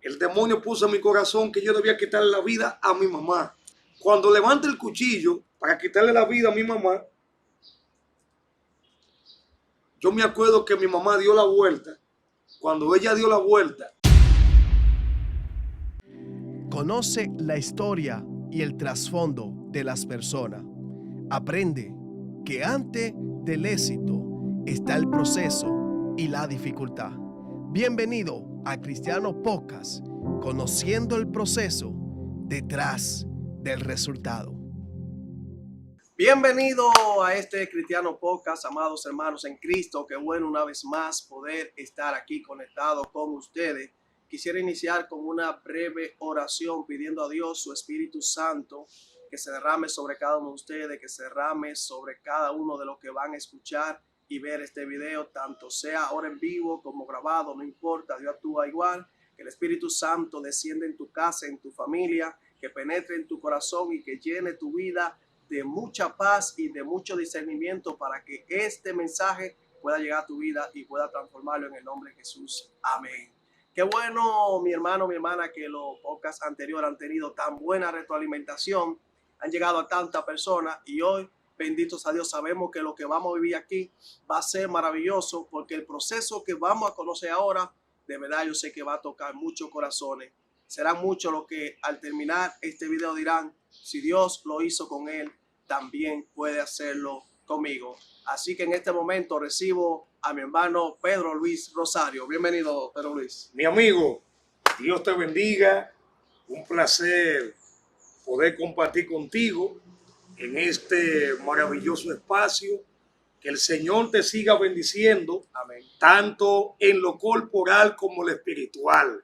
el demonio puso en mi corazón que yo debía quitarle la vida a mi mamá. Cuando levante el cuchillo para quitarle la vida a mi mamá, yo me acuerdo que mi mamá dio la vuelta. Cuando ella dio la vuelta, conoce la historia y el trasfondo de las personas. Aprende que antes del éxito está el proceso y la dificultad. Bienvenido a Cristiano Podcast, conociendo el proceso detrás del resultado. Bienvenido a este Cristiano Podcast, amados hermanos en Cristo. Qué bueno una vez más poder estar aquí conectado con ustedes. Quisiera iniciar con una breve oración pidiendo a Dios su Espíritu Santo que se derrame sobre cada uno de ustedes, que se derrame sobre cada uno de los que van a escuchar y ver este video, tanto sea ahora en vivo como grabado, no importa, Dios actúa igual. Que el Espíritu Santo descienda en tu casa, en tu familia, que penetre en tu corazón y que llene tu vida de mucha paz y de mucho discernimiento para que este mensaje pueda llegar a tu vida y pueda transformarlo en el nombre de Jesús. Amén. Qué bueno, mi hermano, mi hermana, que los podcasts anteriores han tenido tan buena retroalimentación, han llegado a tantas personas y hoy, benditos a Dios, sabemos que lo que vamos a vivir aquí va a ser maravilloso porque el proceso que vamos a conocer ahora, de verdad yo sé que va a tocar muchos corazones. Serán muchos los que al terminar este video dirán, si Dios lo hizo con él, también puede hacerlo conmigo. Así que en este momento recibo a mi hermano Pedro Luis Rosario. Bienvenido, Pedro Luis. mi amigo, Dios te bendiga. Un placer poder compartir contigo en este maravilloso espacio. Que el Señor te siga bendiciendo. Amén. Tanto en lo corporal como en lo espiritual,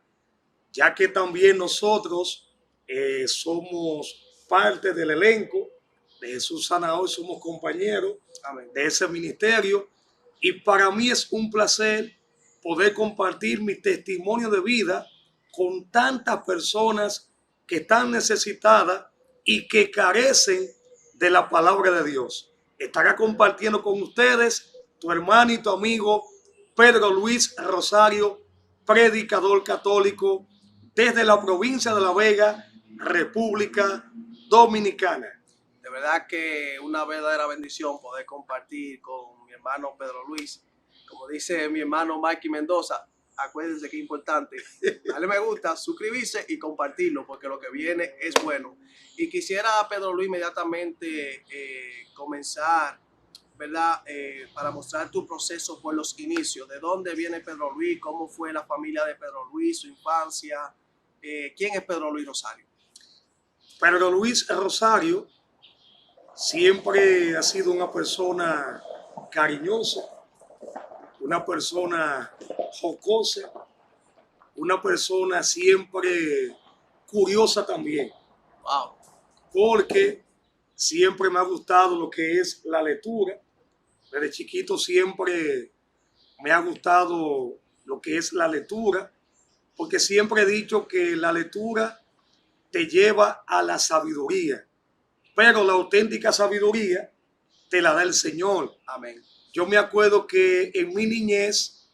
ya que también nosotros somos parte del elenco de Jesús Sana Hoy, somos compañeros Amén. de ese ministerio y para mí es un placer poder compartir mi testimonio de vida con tantas personas que están necesitadas y que carecen de la palabra de Dios. Estará compartiendo con ustedes tu hermano y tu amigo Pedro Luis Rosario, predicador católico desde la provincia de La Vega, República Dominicana. De verdad que una verdadera bendición poder compartir con mi hermano Pedro Luis. Como dice mi hermano Mikey Mendoza, acuérdense que es importante darle me gusta, suscribirse y compartirlo porque lo que viene es bueno. Y quisiera, Pedro Luis, inmediatamente comenzar, ¿verdad? Para mostrar tu proceso por los inicios. ¿De dónde viene Pedro Luis? ¿Cómo fue la familia de Pedro Luis? ¿Su infancia? ¿Quién es Pedro Luis Rosario? Pedro Luis Rosario siempre ha sido una persona cariñosa, una persona jocosa, una persona siempre curiosa también. Wow. Porque siempre me ha gustado lo que es la lectura. Desde chiquito siempre me ha gustado lo que es la lectura, porque siempre he dicho que la lectura te lleva a la sabiduría, pero la auténtica sabiduría te la da el Señor. Amén. Yo me acuerdo que en mi niñez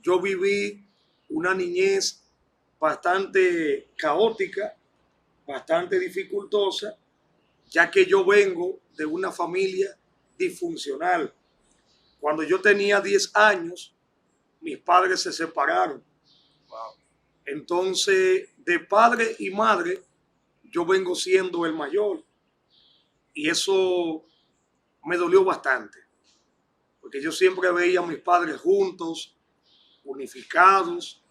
yo viví una niñez bastante caótica, bastante dificultosa, ya que yo vengo de una familia disfuncional. Cuando yo tenía 10 años, mis padres se separaron. Wow. Entonces, de padre y madre, yo vengo siendo el mayor. Y eso me dolió bastante, porque yo siempre veía a mis padres juntos, unificados,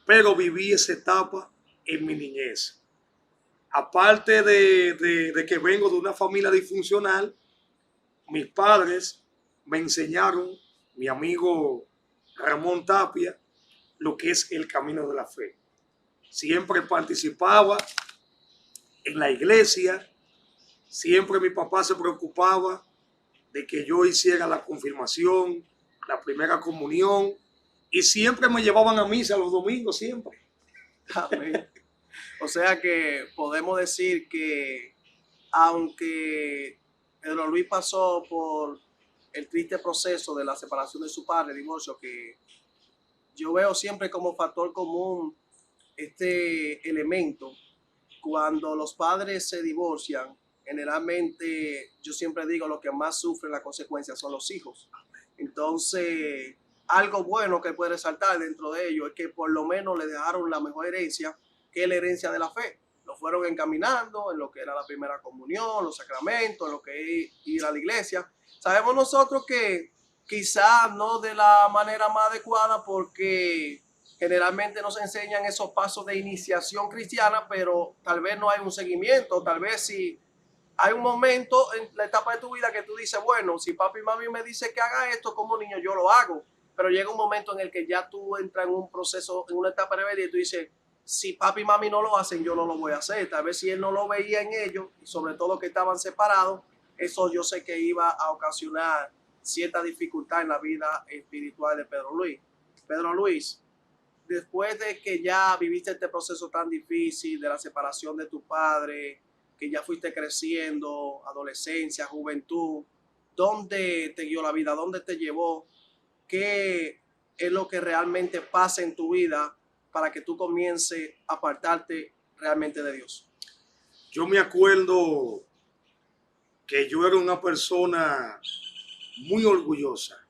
pero viví esa etapa en mi niñez. Aparte de que vengo de una familia disfuncional, mis padres me enseñaron, mi amigo Ramón Tapia, lo que es el camino de la fe. Siempre participaba en la iglesia, siempre mi papá se preocupaba de que yo hiciera la confirmación, la primera comunión, y siempre me llevaban a misa los domingos, siempre. Amén. O sea que podemos decir que aunque Pedro Luis pasó por el triste proceso de la separación de su padre, divorcio, que yo veo siempre como factor común este elemento. Cuando los padres se divorcian, generalmente yo siempre digo lo que más sufren las consecuencias son los hijos. Entonces, algo bueno que puede resaltar dentro de ello es que por lo menos le dejaron la mejor herencia, que es la herencia de la fe. Lo fueron encaminando en lo que era la primera comunión, los sacramentos, en lo que es ir a la iglesia. Sabemos nosotros que quizás no de la manera más adecuada, porque generalmente nos enseñan esos pasos de iniciación cristiana, pero tal vez no hay un seguimiento. Tal vez si hay un momento en la etapa de tu vida que tú dices, bueno, si papi y mami me dice que haga esto como niño, yo lo hago. Pero llega un momento en el que ya tú entras en un proceso, en una etapa de rebelde, y tú dices, si papi y mami no lo hacen, yo no lo voy a hacer. Tal vez si él no lo veía en ellos, y sobre todo que estaban separados, eso yo sé que iba a ocasionar cierta dificultad en la vida espiritual de Pedro Luis. Pedro Luis, después de que ya viviste este proceso tan difícil de la separación de tu padre, que ya fuiste creciendo, adolescencia, juventud, ¿dónde te guió la vida? ¿Dónde te llevó? ¿Qué es lo que realmente pasa en tu vida para que tú comiences a apartarte realmente de Dios? Yo me acuerdo que yo era una persona muy orgullosa,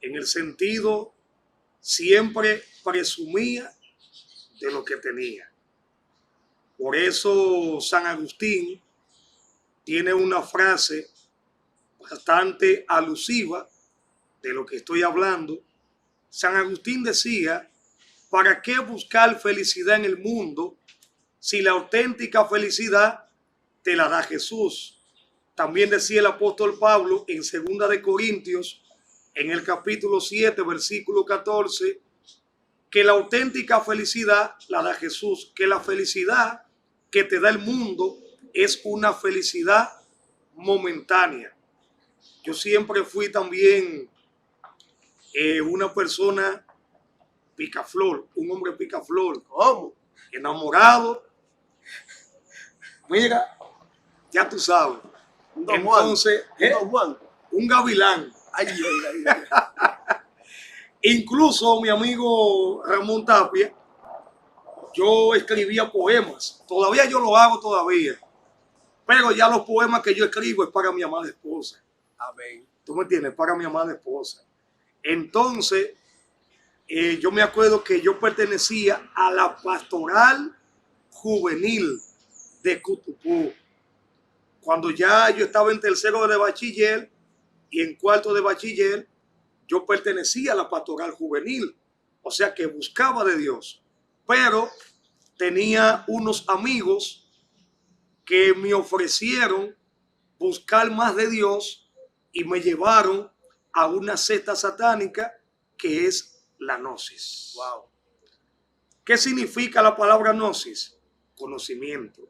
en el sentido, siempre presumía de lo que tenía. Por eso San Agustín tiene una frase bastante alusiva de lo que estoy hablando. San Agustín decía, ¿para qué buscar felicidad en el mundo si la auténtica felicidad te la da Jesús? También decía el apóstol Pablo en 2 de Corintios, en el capítulo 7, versículo 14, que la auténtica felicidad la da Jesús, que la felicidad que te da el mundo es una felicidad momentánea. Yo siempre fui también una persona picaflor, un hombre picaflor. ¿Cómo? Enamorado. Mira, ya tú sabes. Entonces, un gavilán. Ay, ay, ay. Incluso mi amigo Ramón Tapia, yo escribía poemas. Todavía yo lo hago todavía. Pero ya los poemas que yo escribo es para mi amada esposa. Amén. ¿Tú me entiendes? Para mi amada esposa. Entonces, yo me acuerdo que yo pertenecía a la pastoral juvenil de Cutupú. Cuando ya yo estaba en tercero de bachiller y en cuarto de bachiller, yo pertenecía a la pastoral juvenil. O sea que buscaba de Dios. Pero tenía unos amigos que me ofrecieron buscar más de Dios y me llevaron a una secta satánica que es la gnosis. Wow. ¿Qué significa la palabra gnosis? Conocimiento.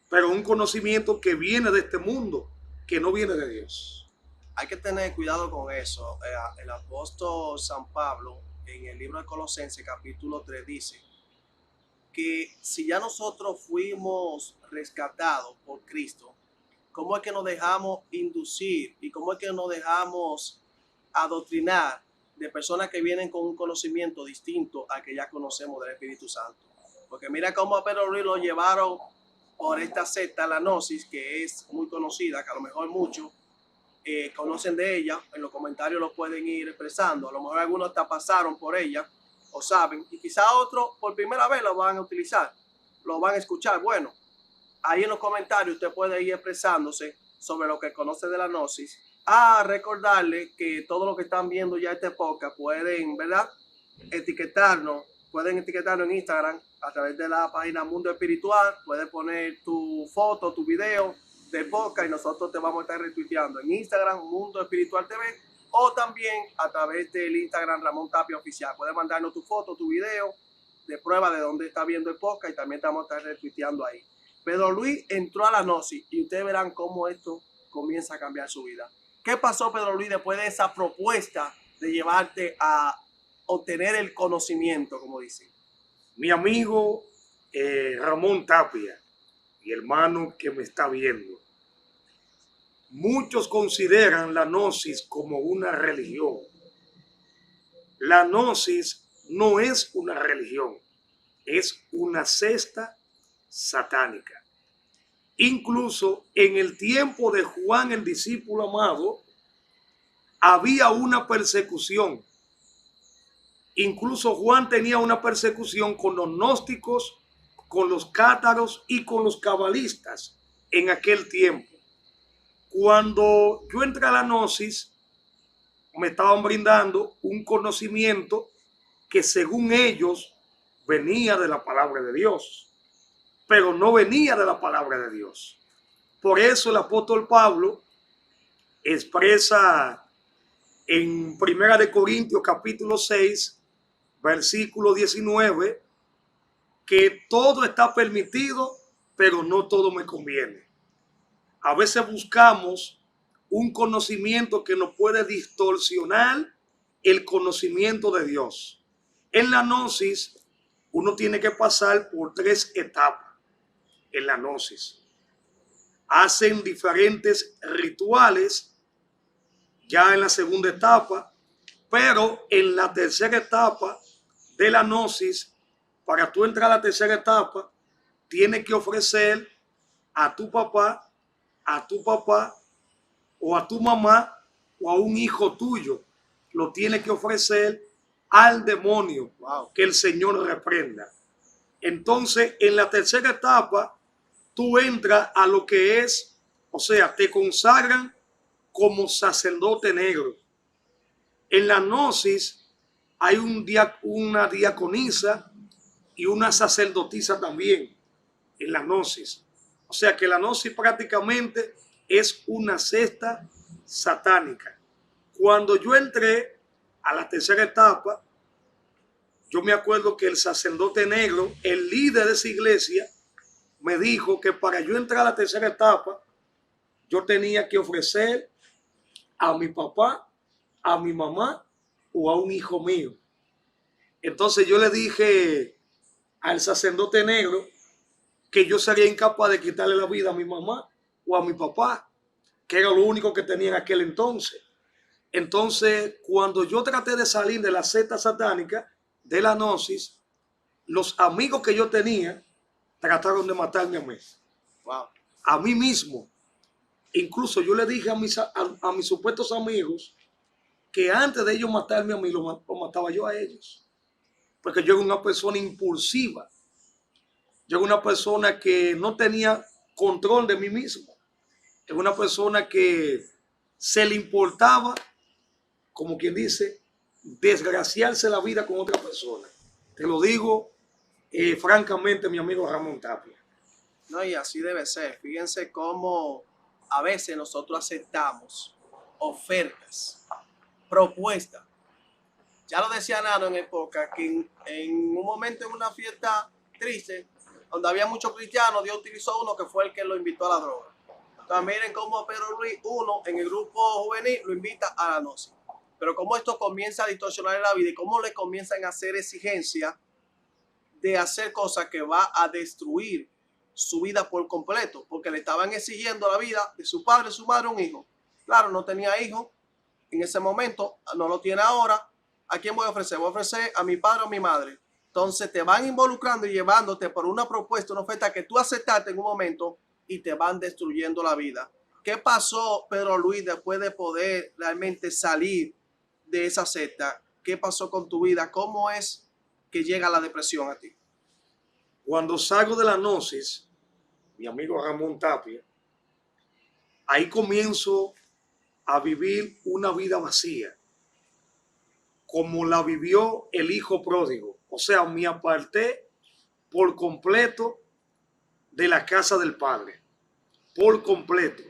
Pero un conocimiento que viene de este mundo, que no viene de Dios. Hay que tener cuidado con eso. El apóstol San Pablo, en el libro de Colosenses, capítulo 3, dice que si ya nosotros fuimos rescatados por Cristo, ¿cómo es que nos dejamos inducir y cómo es que nos dejamos adoctrinar de personas que vienen con un conocimiento distinto al que ya conocemos del Espíritu Santo? Porque mira cómo a Pedro Luis lo llevaron por esta secta, la gnosis, que es muy conocida, que a lo mejor muchos conocen de ella. En los comentarios lo pueden ir expresando. A lo mejor algunos hasta pasaron por ella o saben, y quizá otros por primera vez lo van a utilizar, lo van a escuchar. Bueno, ahí en los comentarios usted puede ir expresándose sobre lo que conoce de la gnosis. Recordarle que todo lo que están viendo ya esta época pueden, ¿verdad?, etiquetarnos. Pueden etiquetarnos en Instagram a través de la página Mundo Espiritual. Puedes poner tu foto, tu video de podcast y nosotros te vamos a estar retuiteando en Instagram, Mundo Espiritual TV, o también a través del Instagram Ramón Tapia Oficial. Puedes mandarnos tu foto, tu video de prueba de dónde está viendo el podcast y también te vamos a estar retuiteando ahí. Pedro Luis entró a la gnosis y ustedes verán cómo esto comienza a cambiar su vida. ¿Qué pasó, Pedro Luis, después de esa propuesta de llevarte a obtener el conocimiento, como dicen? Mi amigo Ramón Tapia, mi hermano que me está viendo, muchos consideran la gnosis como una religión. La gnosis no es una religión. es una secta satánica. Incluso en el tiempo de Juan el discípulo amado, había una persecución. Incluso Juan tenía una persecución con los gnósticos, con los cátaros y con los cabalistas en aquel tiempo. Cuando yo entré a la gnosis, me estaban brindando un conocimiento que según ellos venía de la palabra de Dios, pero no venía de la palabra de Dios. Por eso el apóstol Pablo expresa en 1 de Corintios capítulo 6, versículo 19, que todo está permitido, pero no todo me conviene. A veces buscamos un conocimiento que nos puede distorsionar el conocimiento de Dios. En la gnosis, uno tiene que pasar por 3 etapas. En la gnosis hacen diferentes rituales ya en la segunda etapa, pero en la tercera etapa de la gnosis, para tú entrar a la tercera etapa, tienes que ofrecer a tu papá o a tu mamá o a un hijo tuyo. Lo tienes que ofrecer al demonio. Wow. Que el Señor reprenda. Entonces, en la tercera etapa, tú entras a lo que es, o sea, te consagran como sacerdote negro. En la gnosis hay una diaconisa y una sacerdotisa también en la gnosis. O sea que la gnosis prácticamente es una secta satánica. Cuando yo entré a la tercera etapa, yo me acuerdo que el sacerdote negro, el líder de esa iglesia, me dijo que para yo entrar a la tercera etapa, yo tenía que ofrecer a mi papá, a mi mamá o a un hijo mío. Entonces yo le dije al sacerdote negro que yo sería incapaz de quitarle la vida a mi mamá o a mi papá, que era lo único que tenía en aquel entonces. Entonces, cuando yo traté de salir de la secta satánica, de la gnosis, los amigos que yo tenía trataron de matarme a mí. Wow. A mí mismo. Incluso yo le dije a mis supuestos amigos que antes de ellos matarme a mí, lo mataba yo a ellos. Porque yo era una persona impulsiva. Yo era una persona que no tenía control de mí mismo. Era una persona que se le importaba, como quien dice, desgraciarse la vida con otra persona. Te lo digo francamente, mi amigo Ramón Tapia. No, y así debe ser. Fíjense cómo a veces nosotros aceptamos ofertas, propuestas. Ya lo decía Nano en época que en un momento en una fiesta triste, donde había muchos cristianos, Dios utilizó uno que fue el que lo invitó a la droga. Entonces miren cómo Pedro Luis, uno en el grupo juvenil, lo invita a la gnosis. Pero cómo esto comienza a distorsionar la vida y cómo le comienzan a hacer exigencia de hacer cosas que va a destruir su vida por completo, porque le estaban exigiendo la vida de su padre, su madre, un hijo. Claro, no tenía hijo en ese momento, no lo tiene ahora. ¿A quién voy a ofrecer? Voy a ofrecer a mi padre o a mi madre. Entonces te van involucrando y llevándote por una propuesta, una oferta que tú aceptaste en un momento y te van destruyendo la vida. ¿Qué pasó, Pedro Luis, después de poder realmente salir de esa secta? ¿Qué pasó con tu vida? ¿Cómo es que llega la depresión a ti? Cuando salgo de la gnosis, mi amigo Ramón Tapia, ahí comienzo a vivir una vida vacía, como la vivió el hijo pródigo. O sea, me aparté por completo de la casa del Padre, por completo,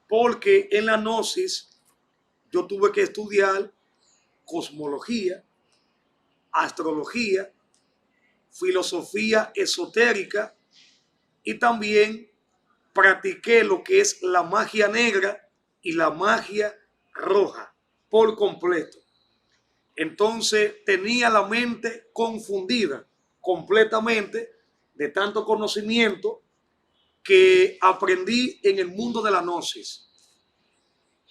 porque en la gnosis yo tuve que estudiar cosmología, astrología, filosofía esotérica y también practiqué lo que es la magia negra y la magia roja por completo. Entonces tenía la mente confundida completamente de tanto conocimiento que aprendí en el mundo de la gnosis.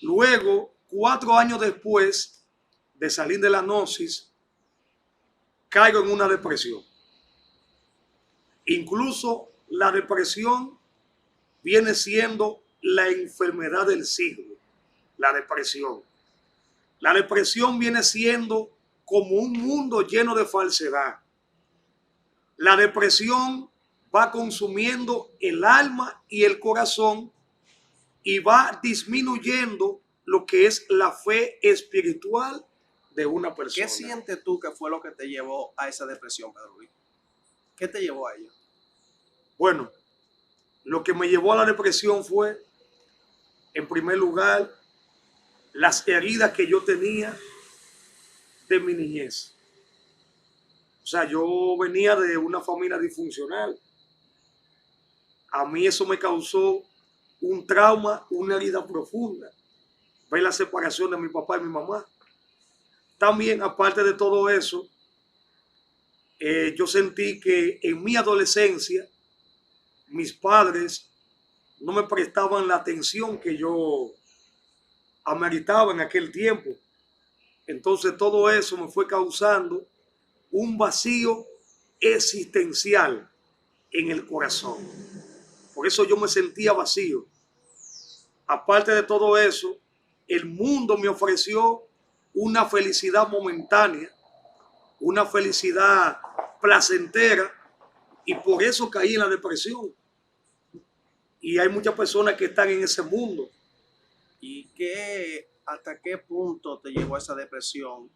Luego, 4 años después de salir de la gnosis, caigo en una depresión. Incluso la depresión viene siendo la enfermedad del siglo, la depresión. La depresión viene siendo como un mundo lleno de falsedad. La depresión va consumiendo el alma y el corazón y va disminuyendo lo que es la fe espiritual de una persona. ¿Qué sientes tú que fue lo que te llevó a esa depresión, Pedro Luis? ¿Qué te llevó a ello? Bueno, lo que me llevó a la depresión fue, en primer lugar, las heridas que yo tenía de mi niñez. O sea, yo venía de una familia disfuncional. A mí eso me causó un trauma, una herida profunda. Ver la separación de mi papá y mi mamá. También, aparte de todo eso, yo sentí que en mi adolescencia mis padres no me prestaban la atención que yo ameritaba en aquel tiempo. Entonces todo eso me fue causando un vacío existencial en el corazón. Por eso yo me sentía vacío. Aparte de todo eso, el mundo me ofreció una felicidad momentánea, una felicidad placentera, y por eso caí en la depresión. Y hay muchas personas que están en ese mundo. ¿Y hasta qué punto te llevó a esa depresión?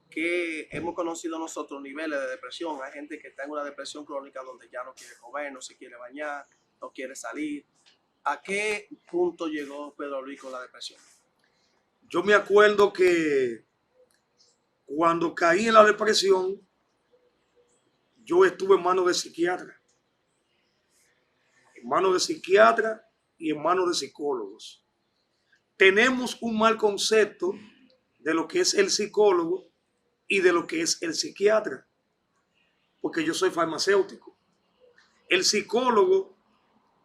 Que hemos conocido nosotros niveles de depresión. Hay gente que está en una depresión crónica donde ya no quiere comer, no se quiere bañar, no quiere salir. ¿A qué punto llegó Pedro Luis con la depresión? Yo me acuerdo que cuando caí en la depresión, yo estuve en manos de psiquiatra. En manos de psiquiatra y en manos de psicólogos. Tenemos un mal concepto de lo que es el psicólogo y de lo que es el psiquiatra, porque yo soy farmacéutico. El psicólogo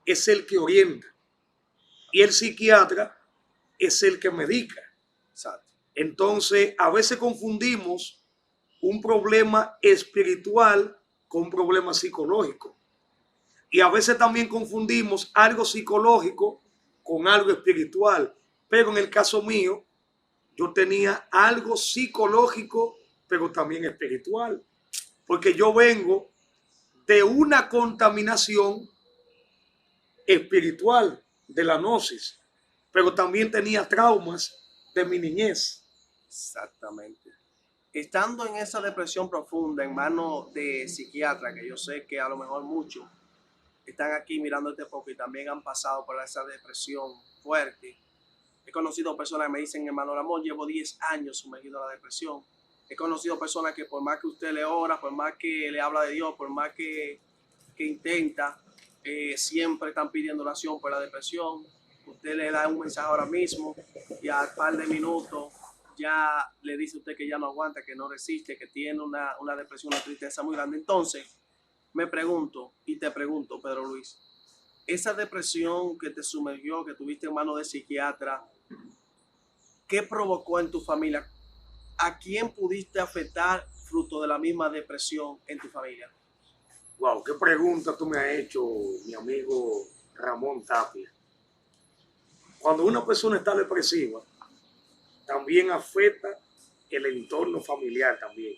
es el que orienta y el psiquiatra es el que medica. Exacto. Entonces, a veces confundimos un problema espiritual con un problema psicológico. Y a veces también confundimos algo psicológico con algo espiritual. Pero en el caso mío, yo tenía algo psicológico, pero también espiritual. Porque yo vengo de una contaminación espiritual, de la gnosis. Pero también tenía traumas de mi niñez. Exactamente. Estando en esa depresión profunda en manos de psiquiatra, que yo sé que a lo mejor muchos están aquí mirando este podcast y también han pasado por esa depresión fuerte. He conocido personas que me dicen, hermano Ramón, llevo 10 años sumergido en la depresión. He conocido personas que por más que usted le ora, por más que le habla de Dios, por más que intenta, siempre están pidiendo oración por la depresión. Usted le da un mensaje ahora mismo y al par de minutos ya le dice a usted que ya no aguanta, que no resiste, que tiene una depresión, una tristeza muy grande. Entonces, me pregunto y te pregunto, Pedro Luis, esa depresión que te sumergió, que tuviste en manos de psiquiatra, ¿qué provocó en tu familia? ¿A quién pudiste afectar fruto de la misma depresión en tu familia? Wow, qué pregunta tú me has hecho, mi amigo Ramón Tapia. Cuando una persona está depresiva, también afecta el entorno familiar también.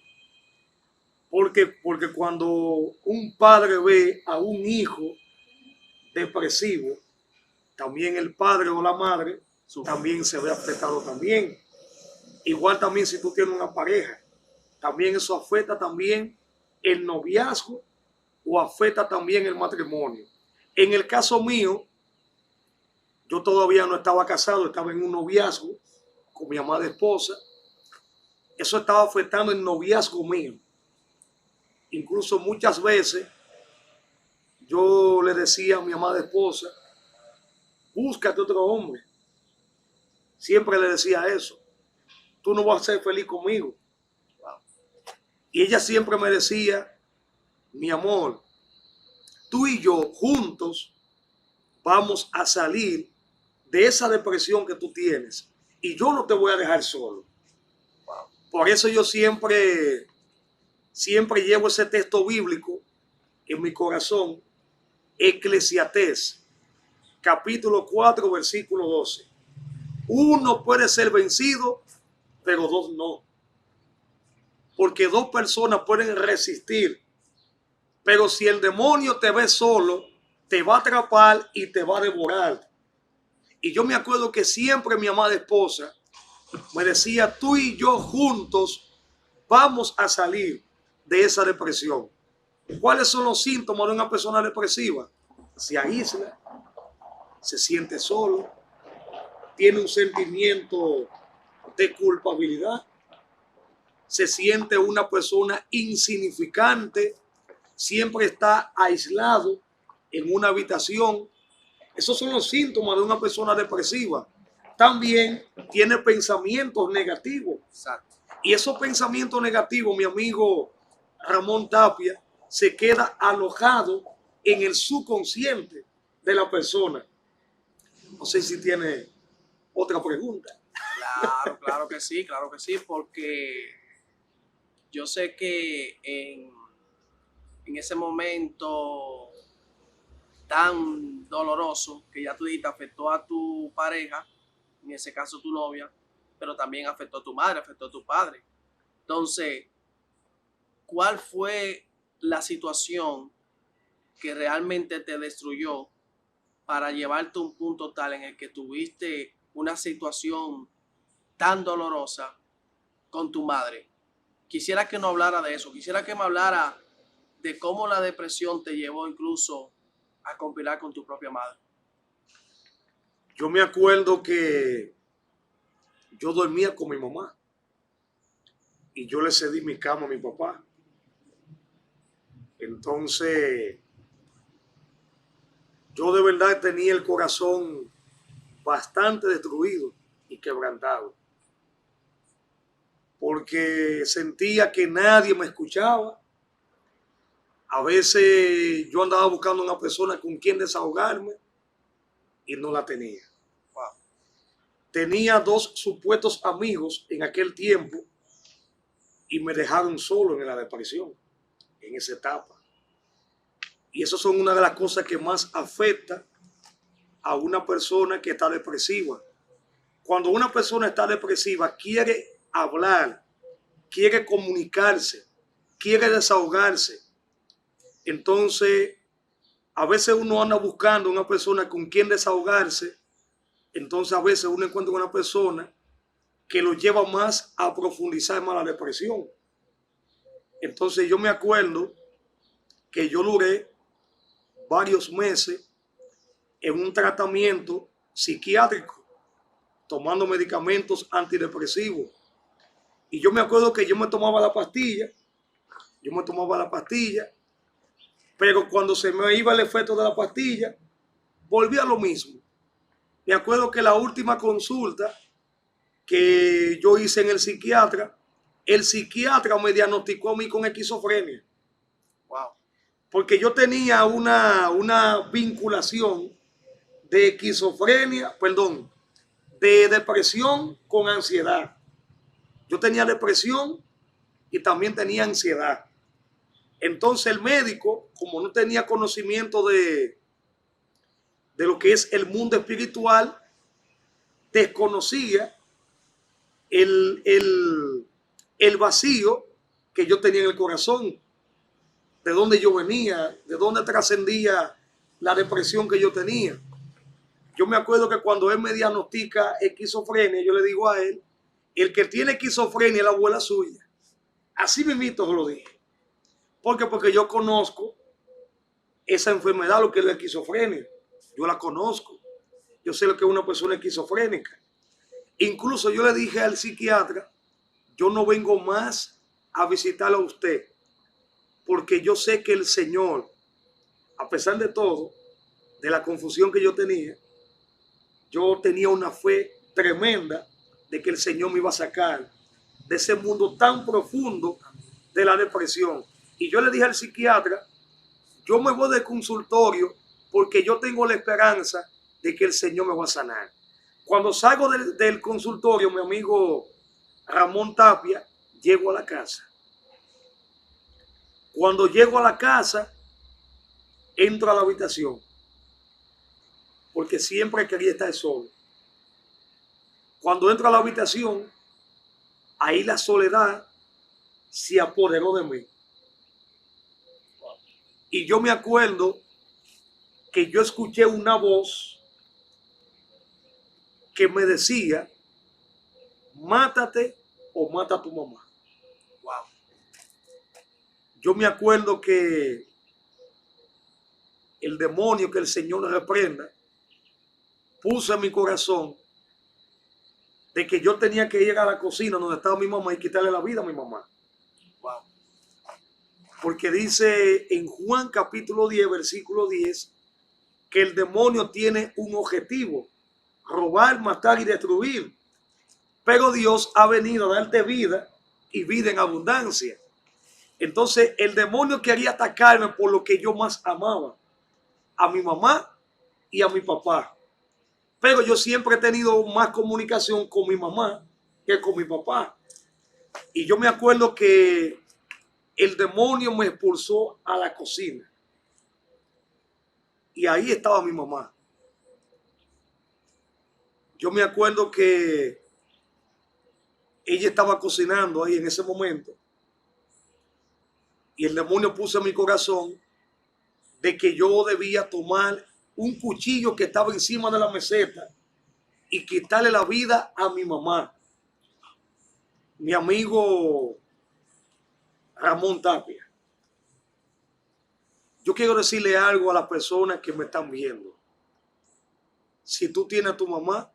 Porque cuando un padre ve a un hijo depresivo, también el padre o la madre también se ve afectado también. Igual también si tú tienes una pareja, también eso afecta también el noviazgo o afecta también el matrimonio. En el caso mío, yo todavía no estaba casado, estaba en un noviazgo con mi amada esposa. Eso estaba afectando el noviazgo mío. Incluso muchas veces yo le decía a mi amada esposa, búscate otro hombre. Siempre le decía eso. Tú no vas a ser feliz conmigo. Y ella siempre me decía, mi amor, tú y yo juntos vamos a salir de esa depresión que tú tienes. Y yo no te voy a dejar solo. Por eso yo siempre llevo ese texto bíblico en mi corazón Eclesiastés, capítulo 4, versículo 12. Uno puede ser vencido, pero dos no. Porque dos personas pueden resistir. Pero si el demonio te ve solo, te va a atrapar y te va a devorar. Y yo me acuerdo que siempre mi amada esposa me decía, tú y yo juntos vamos a salir de esa depresión. ¿Cuáles son los síntomas de una persona depresiva? Se aísla, se siente solo, tiene un sentimiento de culpabilidad, se siente una persona insignificante, siempre está aislado en una habitación. Esos son los síntomas de una persona depresiva. También tiene pensamientos negativos. Exacto. Y esos pensamientos negativos, mi amigo Ramón Tapia, se queda alojado en el subconsciente de la persona. No sé si tiene otra pregunta. Claro que sí, porque yo sé que en ese momento tan doloroso que ya tú dijiste, afectó a tu pareja, en ese caso tu novia, pero también afectó a tu madre, afectó a tu padre. Entonces, ¿cuál fue la situación que realmente te destruyó para llevarte a un punto tal en el que tuviste una situación tan dolorosa con tu madre? Quisiera que no hablara de eso, quisiera que me hablara de cómo la depresión te llevó incluso a conspirar con tu propia madre. Yo me acuerdo que yo dormía con mi mamá y yo le cedí mi cama a mi papá. Entonces, yo de verdad tenía el corazón bastante destruido y quebrantado, porque sentía que nadie me escuchaba. A veces yo andaba buscando una persona con quien desahogarme y no la tenía. Wow. Tenía dos supuestos amigos en aquel tiempo y me dejaron solo en la depresión, en esa etapa. Y eso son una de las cosas que más afecta a una persona que está depresiva. Cuando una persona está depresiva, quiere hablar, quiere comunicarse, quiere desahogarse. Entonces, a veces uno anda buscando una persona con quien desahogarse. Entonces, a veces uno encuentra una persona que lo lleva más a profundizar más la depresión. Entonces, yo me acuerdo que yo duré varios meses en un tratamiento psiquiátrico, tomando medicamentos antidepresivos. Y yo me acuerdo que yo me tomaba la pastilla, pero cuando se me iba el efecto de la pastilla, volvía a lo mismo. Me acuerdo que la última consulta que yo hice en el psiquiatra me diagnosticó a mí con esquizofrenia. Wow. Porque yo tenía una vinculación de esquizofrenia, de depresión con ansiedad. Yo tenía depresión y también tenía ansiedad. Entonces el médico, como no tenía conocimiento de lo que es el mundo espiritual, desconocía el vacío que yo tenía en el corazón, de dónde yo venía, de dónde trascendía la depresión que yo tenía. Yo me acuerdo que cuando él me diagnostica esquizofrenia, yo le digo a él, el que tiene esquizofrenia es la abuela suya. Así mismito se lo dije. ¿Por qué? Porque yo conozco esa enfermedad, lo que es la esquizofrenia. Yo la conozco. Yo sé lo que es una persona esquizofrénica. Incluso yo le dije al psiquiatra, yo no vengo más a visitarlo a usted, porque yo sé que el Señor, a pesar de todo, de la confusión que yo tenía una fe tremenda de que el Señor me iba a sacar de ese mundo tan profundo de la depresión. Y yo le dije al psiquiatra, yo me voy del consultorio porque yo tengo la esperanza de que el Señor me va a sanar. Cuando salgo del consultorio, mi amigo Ramón Tapia, llego a la casa. Cuando llego a la casa, entro a la habitación porque siempre quería estar solo. Cuando entro a la habitación, ahí la soledad se apoderó de mí. Y yo me acuerdo que yo escuché una voz que me decía, mátate o mata a tu mamá. Wow. Yo me acuerdo que el demonio, que el Señor reprenda, puso en mi corazón de que yo tenía que ir a la cocina donde estaba mi mamá y quitarle la vida a mi mamá. Wow. Porque dice en Juan capítulo 10, versículo 10, que el demonio tiene un objetivo: robar, matar y destruir. Pero Dios ha venido a darte vida y vida en abundancia. Entonces el demonio quería atacarme por lo que yo más amaba, a mi mamá y a mi papá. Pero yo siempre he tenido más comunicación con mi mamá que con mi papá. Y yo me acuerdo que el demonio me expulsó a la cocina. Y ahí estaba mi mamá. Yo me acuerdo que ella estaba cocinando ahí en ese momento. Y el demonio puso en mi corazón de que yo debía tomar un cuchillo que estaba encima de la meseta y quitarle la vida a mi mamá. Mi amigo Ramón Tapia. Yo quiero decirle algo a las personas que me están viendo. Si tú tienes a tu mamá,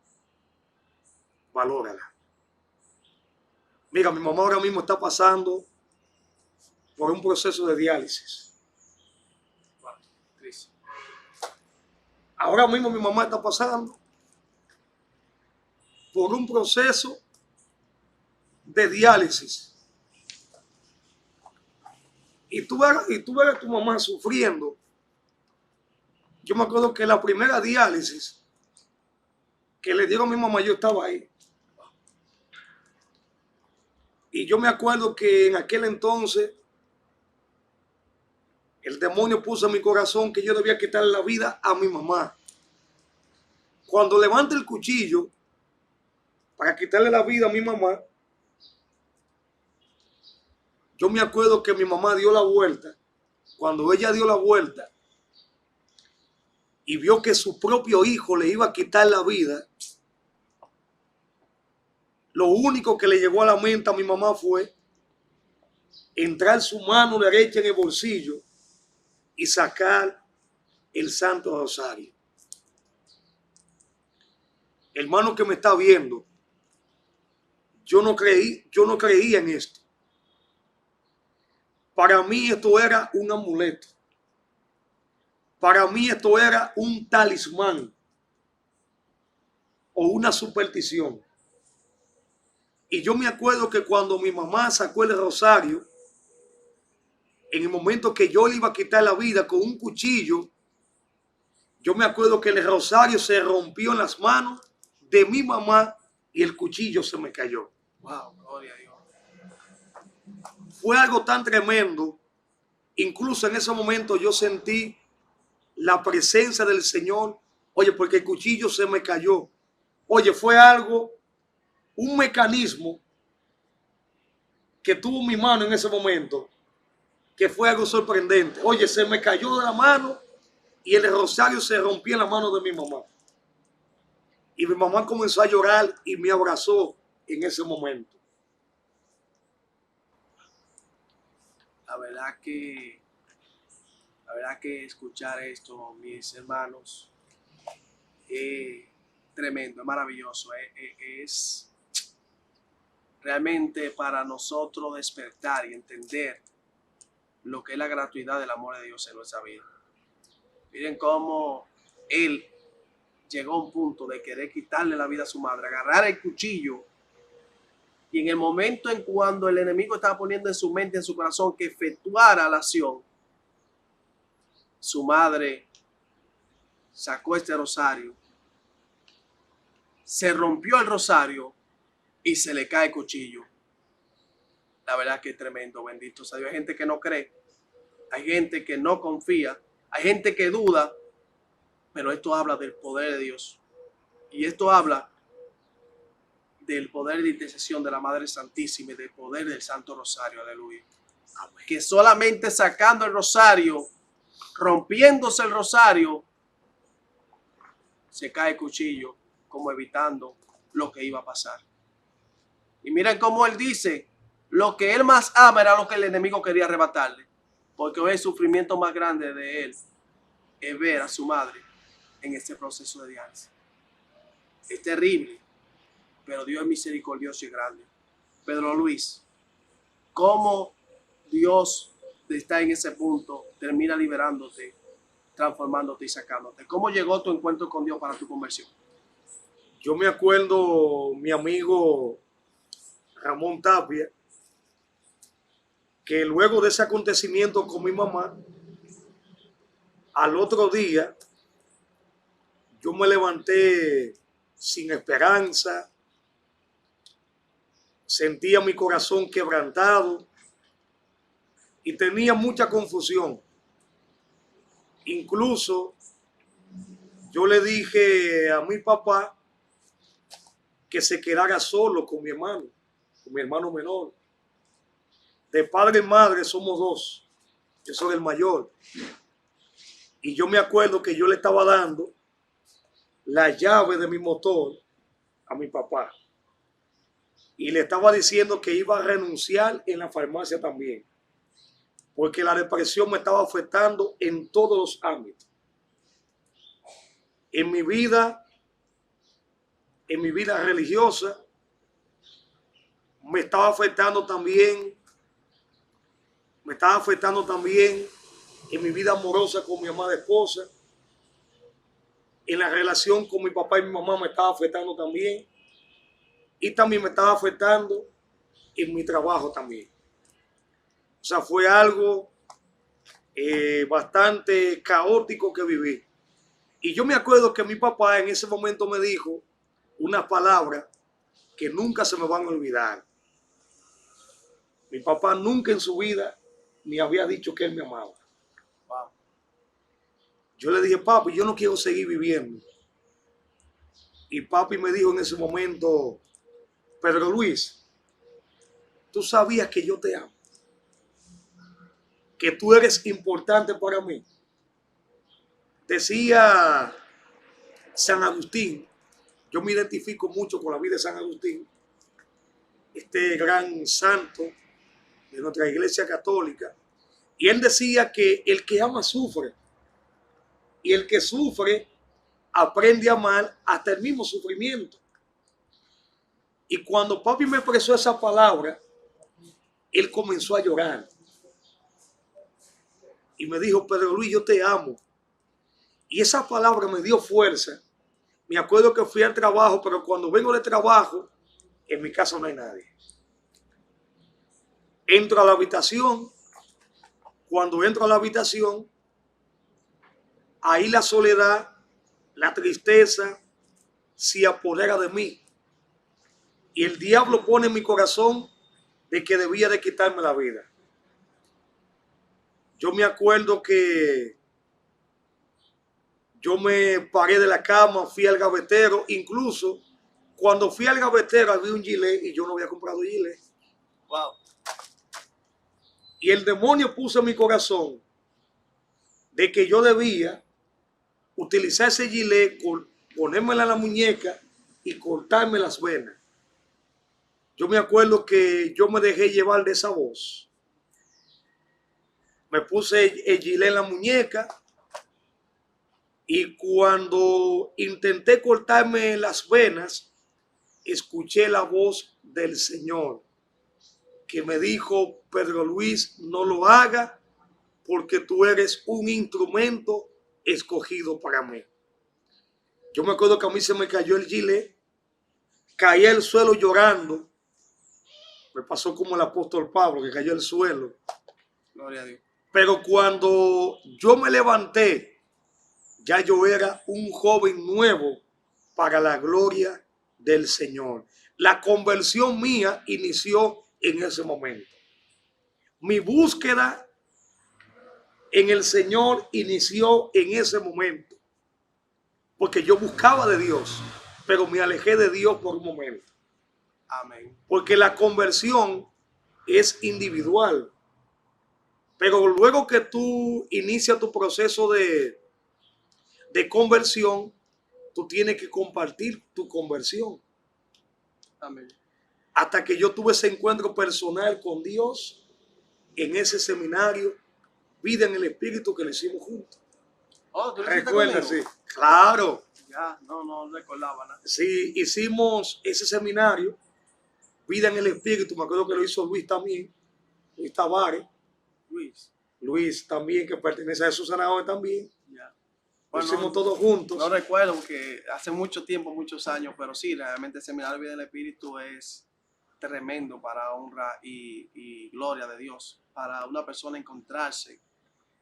valórala. Mira, mi mamá ahora mismo está pasando por un proceso de diálisis. Ahora mismo mi mamá está pasando por un proceso de diálisis. Y tú ves a tu mamá sufriendo. Yo me acuerdo que la primera diálisis que le dieron a mi mamá, yo estaba ahí. Y yo me acuerdo que en aquel entonces el demonio puso en mi corazón que yo debía quitarle la vida a mi mamá. Cuando levante el cuchillo para quitarle la vida a mi mamá, yo me acuerdo que mi mamá dio la vuelta. Cuando ella dio la vuelta y vio que su propio hijo le iba a quitar la vida, lo único que le llegó a la mente a mi mamá fue entrar su mano derecha en el bolsillo y sacar el Santo Rosario. Hermano que me está viendo, yo no creía en esto. Para mí esto era un amuleto. Para mí esto era un talismán o una superstición. Y yo me acuerdo que cuando mi mamá sacó el rosario, en el momento que yo le iba a quitar la vida con un cuchillo, yo me acuerdo que el rosario se rompió en las manos de mi mamá y el cuchillo se me cayó. Wow, gloria a Dios. Fue algo tan tremendo. Incluso en ese momento yo sentí la presencia del Señor. Oye, porque el cuchillo se me cayó. Oye, fue algo, un mecanismo que tuvo mi mano en ese momento, que fue algo sorprendente. Oye, se me cayó de la mano y el rosario se rompió en la mano de mi mamá. Y mi mamá comenzó a llorar y me abrazó en ese momento. La verdad que escuchar esto, mis hermanos, es tremendo, es maravilloso. Es realmente para nosotros despertar y entender lo que es la gratuidad del amor de Dios en nuestra vida. Miren cómo Él llegó a un punto de querer quitarle la vida a su madre, agarrar el cuchillo, y en el momento en cuando el enemigo estaba poniendo en su mente, en su corazón, que efectuara la acción, su madre sacó este rosario, se rompió el rosario y se le cae el cuchillo. La verdad que es tremendo, bendito sea Dios. Hay gente que no cree, hay gente que no confía, Hay gente que duda, pero esto habla del poder de Dios. Y esto habla del poder de intercesión de la Madre Santísima y del poder del Santo Rosario. Aleluya. Amén. Que solamente sacando el rosario, rompiéndose el rosario, se cae el cuchillo, como evitando lo que iba a pasar. Y miren cómo él dice, lo que él más ama era lo que el enemigo quería arrebatarle. Porque hoy el sufrimiento más grande de él es ver a su madre en este proceso de diálisis. Es terrible, pero Dios es misericordioso y grande. Pedro Luis, ¿cómo Dios está en ese punto, termina liberándote, transformándote y sacándote? ¿Cómo llegó tu encuentro con Dios para tu conversión? Yo me acuerdo, mi amigo Ramón Tapia, que luego de ese acontecimiento con mi mamá, al otro día, yo me levanté sin esperanza, sentía mi corazón quebrantado y tenía mucha confusión. Incluso yo le dije a mi papá que se quedara solo con mi hermano menor. De padre y madre somos dos, yo soy el mayor. Y yo me acuerdo que yo le estaba dando la llave de mi motor a mi papá. Y le estaba diciendo que iba a renunciar en la farmacia también. Porque la depresión me estaba afectando en todos los ámbitos. En mi vida religiosa, me estaba afectando también en mi vida amorosa con mi amada esposa. En la relación con mi papá y mi mamá me estaba afectando también. Y también me estaba afectando en mi trabajo también. O sea, fue algo bastante caótico que viví. Y yo me acuerdo que mi papá en ese momento me dijo unas palabras que nunca se me van a olvidar. Mi papá nunca en su vida me había dicho que él me amaba. Wow. Yo le dije, papi, yo no quiero seguir viviendo. Y papi me dijo en ese momento, Pedro Luis, tú sabías que yo te amo, que tú eres importante para mí. Decía San Agustín, yo me identifico mucho con la vida de San Agustín, este gran santo de nuestra iglesia católica. Y él decía que el que ama sufre. Y el que sufre aprende a amar hasta el mismo sufrimiento. Y cuando papi me expresó esa palabra, él comenzó a llorar. Y me dijo, Pedro Luis, yo te amo. Y esa palabra me dio fuerza. Me acuerdo que fui al trabajo, pero cuando vengo de trabajo, en mi casa no hay nadie. Entro a la habitación. Cuando entro a la habitación, ahí la soledad, la tristeza se apodera de mí. Y el diablo pone en mi corazón de que debía de quitarme la vida. Yo me acuerdo que yo me paré de la cama, fui al gavetero. Incluso cuando fui al gavetero había un gilet y yo no había comprado gilet. Wow. Y el demonio puso en mi corazón de que yo debía utilizar ese gilet, ponérmela en la muñeca y cortarme las venas. Yo me acuerdo que yo me dejé llevar de esa voz. Me puse el gilet en la muñeca y cuando intenté cortarme las venas, escuché la voz del Señor que me dijo, Pedro Luis, no lo haga porque tú eres un instrumento escogido para mí. Yo me acuerdo que a mí se me cayó el gilet, caí al suelo llorando. Me pasó como el apóstol Pablo, que cayó al suelo. Gloria a Dios. Pero cuando yo me levanté, ya yo era un joven nuevo para la gloria del Señor. La conversión mía inició en ese momento. Mi búsqueda en el Señor inició en ese momento, porque yo buscaba de Dios, pero me alejé de Dios por un momento. Amén. Porque la conversión es individual, pero luego que tú inicias tu proceso de conversión, tú tienes que compartir tu conversión. Amén. Hasta que yo tuve ese encuentro personal con Dios en ese seminario, Vida en el Espíritu, que lo hicimos juntos. Oh, ¿tú lo hiciste Recuerda, conmigo? sí. Claro. Ya, no recordaba nada. Sí, hicimos ese seminario, Vida en el Espíritu. Me acuerdo que lo hizo Luis también, Luis Tavares. Luis también, que pertenece a esos sanadores también. Ya. Lo Bueno, hicimos todos juntos. No recuerdo porque hace mucho tiempo, muchos años, pero sí, realmente el Seminario Vida del Espíritu es tremendo para honra y gloria de Dios. Para una persona encontrarse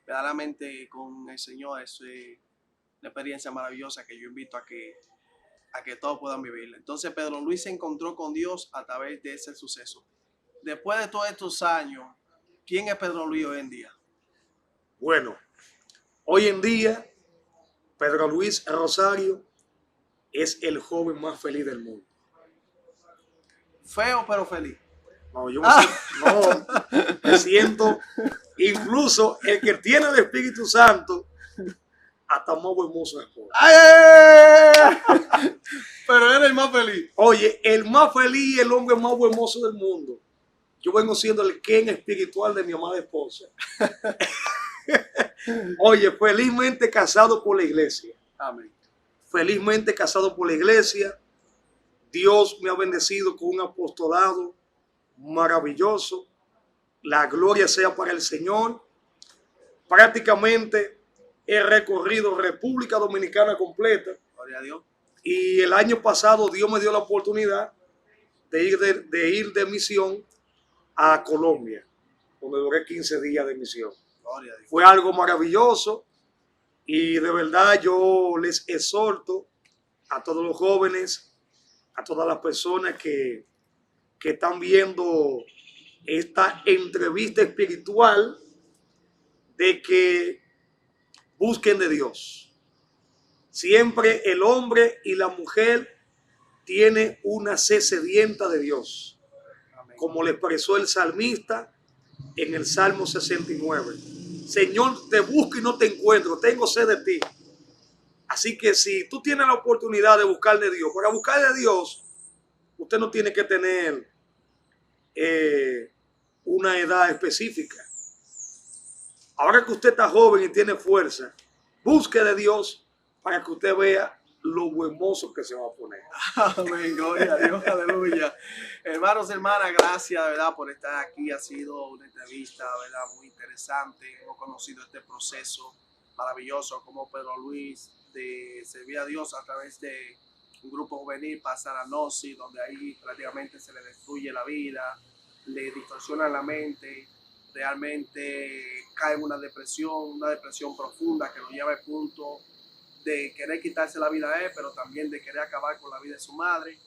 verdaderamente con el Señor es una experiencia maravillosa que yo invito a que todos puedan vivirla. Entonces Pedro Luis se encontró con Dios a través de ese suceso. Después de todos estos años, ¿quién es Pedro Luis hoy en día? Bueno, hoy en día, Pedro Luis Rosario es el joven más feliz del mundo. Feo pero feliz. No, yo me siento, incluso el que tiene el Espíritu Santo, hasta más buen mozo es pobre. Pero era el más feliz. Oye, el más feliz, el hombre más buen mozo del mundo. Yo vengo siendo el Ken espiritual de mi amada esposa. Oye, felizmente casado por la iglesia. Amén. Felizmente casado por la iglesia. Dios me ha bendecido con un apostolado maravilloso. La gloria sea para el Señor. Prácticamente he recorrido República Dominicana completa. Gloria a Dios. Y el año pasado Dios me dio la oportunidad de ir de misión a Colombia, donde duré 15 días de misión. Gloria a Dios. Fue algo maravilloso y de verdad yo les exhorto a todos los jóvenes, a todas las personas que están viendo esta entrevista espiritual, de que busquen de Dios. Siempre el hombre y la mujer tienen una sed sedienta de Dios, como le expresó el salmista en el Salmo 69. Señor, te busco y no te encuentro, tengo sed de ti. Así que si tú tienes la oportunidad de buscar de Dios, para buscar de Dios, usted no tiene que tener una edad específica. Ahora que usted está joven y tiene fuerza, busque de Dios para que usted vea lo buenoso que se va a poner. Amén, gloria a Dios, aleluya. Hermanos, hermanas, gracias, ¿verdad?, por estar aquí. Ha sido una entrevista, ¿verdad?, muy interesante. Hemos conocido este proceso maravilloso, como Pedro Luis de servir a Dios a través de un grupo juvenil pasa a la gnosis, donde ahí prácticamente se le destruye la vida, le distorsiona la mente, realmente cae en una depresión profunda que lo lleva al punto de querer quitarse la vida a él, pero también de querer acabar con la vida de su madre.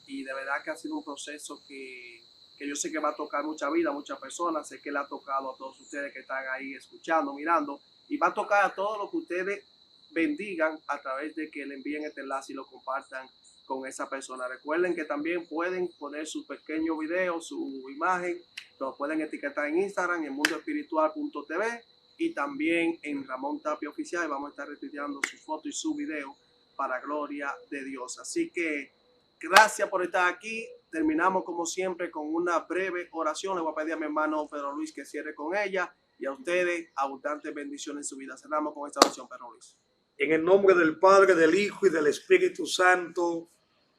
Y de verdad que ha sido un proceso que yo sé que va a tocar mucha vida, muchas personas. Sé que le ha tocado a todos ustedes que están ahí escuchando, mirando, y va a tocar a todos los que ustedes bendigan a través de que le envíen este enlace y lo compartan con esa persona. Recuerden que también pueden poner su pequeño video, su imagen, lo pueden etiquetar en Instagram, en mundoespiritual.tv, y también en Ramón Tapia Oficial. Vamos a estar retuiteando su foto y su video para gloria de Dios. Así que gracias por estar aquí. Terminamos como siempre con una breve oración. Le voy a pedir a mi hermano Pedro Luis que cierre con ella, y a ustedes abundantes bendiciones en su vida. Cerramos con esta oración, Pedro Luis. En el nombre del Padre, del Hijo y del Espíritu Santo.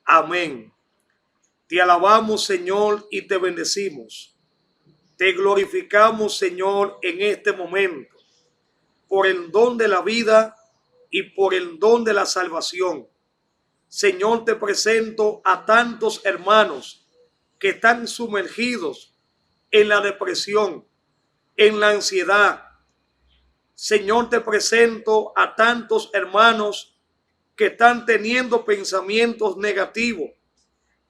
Amén. Te alabamos, Señor, y te bendecimos. Te glorificamos, Señor, en este momento, por el don de la vida y por el don de la salvación. Señor, te presento a tantos hermanos que están sumergidos en la depresión, en la ansiedad. Señor, te presento a tantos hermanos que están teniendo pensamientos negativos,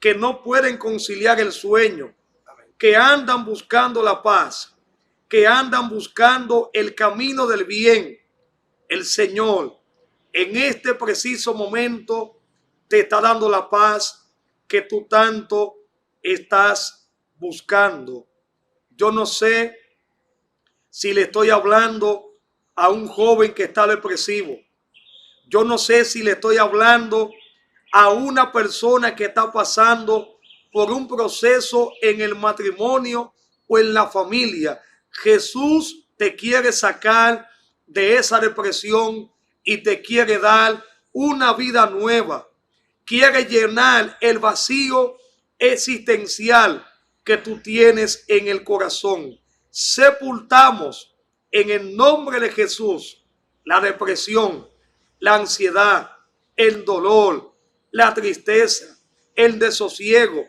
que no pueden conciliar el sueño, que andan buscando la paz, que andan buscando el camino del bien, el Señor en este preciso momento te está dando la paz que tú tanto estás buscando. Yo no sé si le estoy hablando a un joven que está depresivo. Yo no sé si le estoy hablando a una persona que está pasando por un proceso en el matrimonio o en la familia. Jesús te quiere sacar de esa depresión y te quiere dar una vida nueva. Quiere llenar el vacío existencial que tú tienes en el corazón. Sepultamos en el nombre de Jesús la depresión, la ansiedad, el dolor, la tristeza, el desosiego,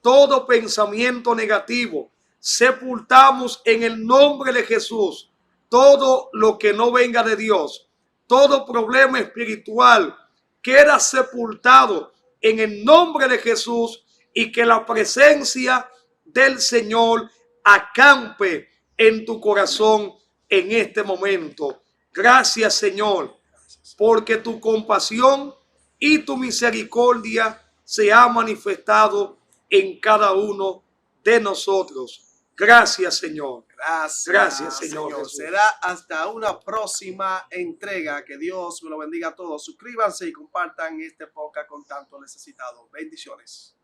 todo pensamiento negativo. Sepultamos en el nombre de Jesús todo lo que no venga de Dios, todo problema espiritual queda sepultado en el nombre de Jesús y que la presencia del Señor acampe en tu corazón en este momento. Gracias, Señor, porque tu compasión y tu misericordia se ha manifestado en cada uno de nosotros. Gracias, Señor. Gracias, Señor. Será hasta una próxima entrega. Que Dios me lo bendiga a todos. Suscríbanse y compartan este podcast con tanto necesitado. Bendiciones.